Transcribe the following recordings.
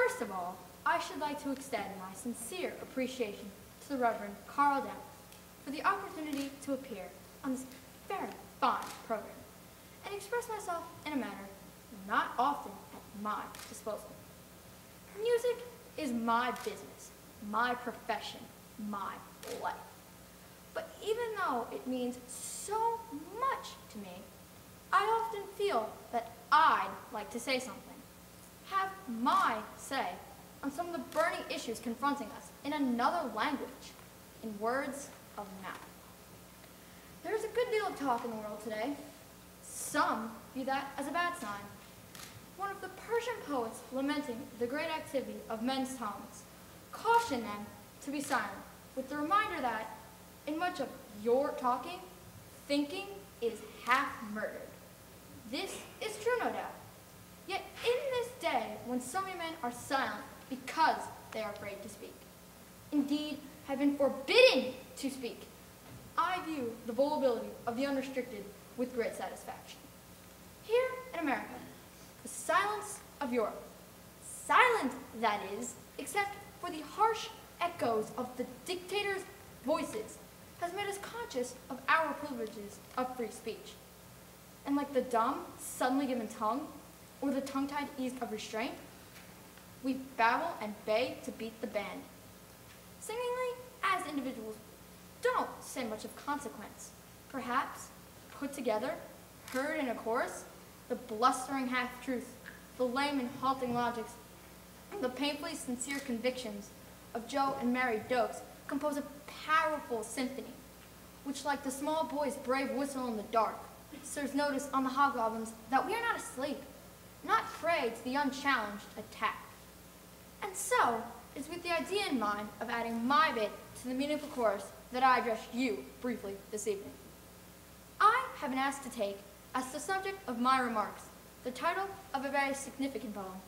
First of all, I should like to extend my sincere appreciation to the Reverend Carl Downs for the opportunity to appear on this very fine program and express myself in a manner not often at my disposal. Music is my business, my profession, my life. But even though it means so much to me, I often feel that I'd like to say something, have my say on some of the burning issues confronting us in another language, in words of mouth. There's a good deal of talk in the world today. Some view that as a bad sign. One of the Persian poets lamenting the great activity of men's tongues cautioned them to be silent, with the reminder that in much of your talking, thinking is half murdered. This is true, no doubt. Yet in this day when so many men are silent because they are afraid to speak, indeed have been forbidden to speak, I view the vulnerability of the unrestricted with great satisfaction. Here in America, the silence of Europe, silent that is, except for the harsh echoes of the dictator's voices, has made us conscious of our privileges of free speech. And like the dumb, suddenly given tongue, or the tongue-tied ease of restraint, we babble and beg to beat the band. Seemingly, as individuals, don't say much of consequence. Perhaps, put together, heard in a chorus, the blustering half-truth, the lame and halting logics, the painfully sincere convictions of Joe and Mary Dokes compose a powerful symphony, which, like the small boy's brave whistle in the dark, serves notice on the hobgoblins that we are not asleep, not prey to the unchallenged attack. And so, it is with the idea in mind of adding my bit to the meaningful chorus that I address you briefly this evening. I have been asked to take, as the subject of my remarks, the title of a very significant poem,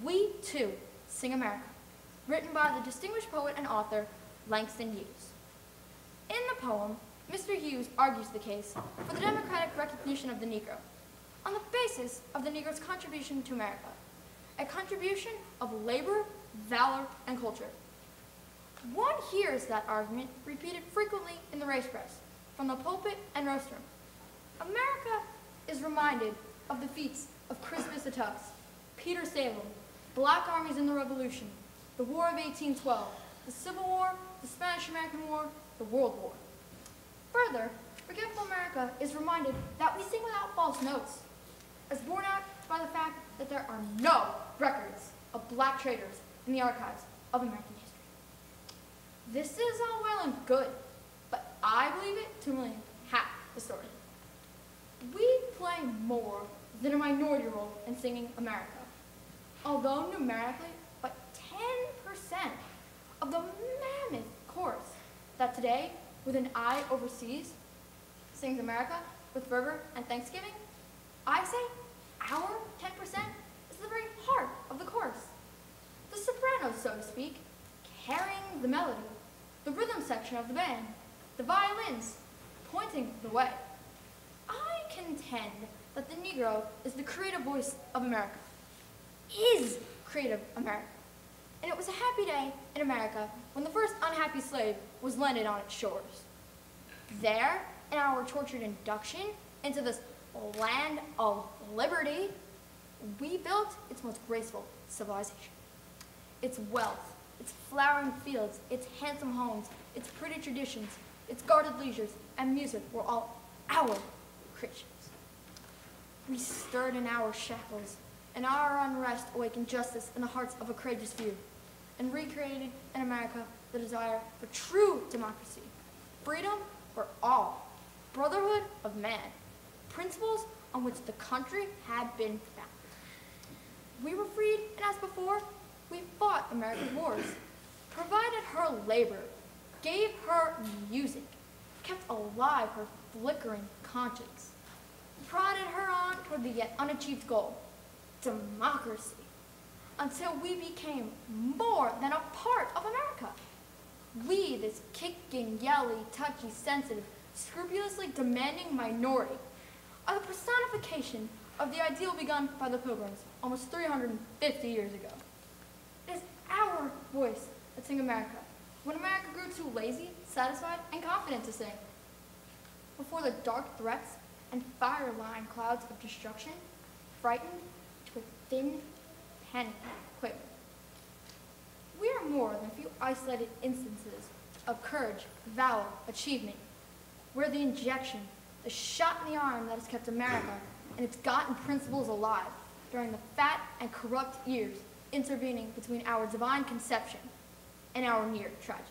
We Too Sing America, written by the distinguished poet and author Langston Hughes. In the poem, Mr. Hughes argues the case for the democratic recognition of the Negro on the basis of the Negro's contribution to America, a contribution of labor, valor, and culture. One hears that argument repeated frequently in the race press, from the pulpit and rostrum. America is reminded of the feats of Crispus Attucks, Peter Salem, black armies in the Revolution, the War of 1812, the Civil War, the Spanish-American War, the World War. Further, forgetful America is reminded that we sing without false notes, as borne out by the fact that there are no records of black traders in the archives of American history. This is all well and good, but I believe it to only half the story. We play more than a minority role in singing America, although numerically, but 10% of the mammoth chorus that today, with an eye overseas, sings America with fervor and thanksgiving. I say our 10% is the very heart of the chorus. The sopranos, so to speak, carrying the melody, the rhythm section of the band, the violins pointing the way. I contend that the Negro is the creative voice of America, is creative America. And it was a happy day in America when the first unhappy slave was landed on its shores. There, in our tortured induction into this land of liberty, we built its most graceful civilization. Its wealth, its flowering fields, its handsome homes, its pretty traditions, its guarded leisures, and music were all our creations. We stirred in our shackles, and our unrest awakened justice in the hearts of a courageous few, and recreated in America the desire for true democracy, freedom for all, brotherhood of man, principles on which the country had been founded. We were freed, and as before, we fought America's wars, provided her labor, gave her music, kept alive her flickering conscience, prodded her on toward the yet unachieved goal, democracy, until we became more than a part of America. We, this kicking, yelly, touchy, sensitive, scrupulously demanding minority, are the personification of the ideal begun by the Pilgrims almost 350 years ago. our voice at Sing America, when America grew too lazy, satisfied, and confident to sing. Before the dark threats and fire-line clouds of destruction, frightened to a thin, panicky quiver. We are more than a few isolated instances of courage, valor, achievement. We're the injection, the shot in the arm that has kept America and its God principles alive during the fat and corrupt years intervening between our divine conception and our near tragedy.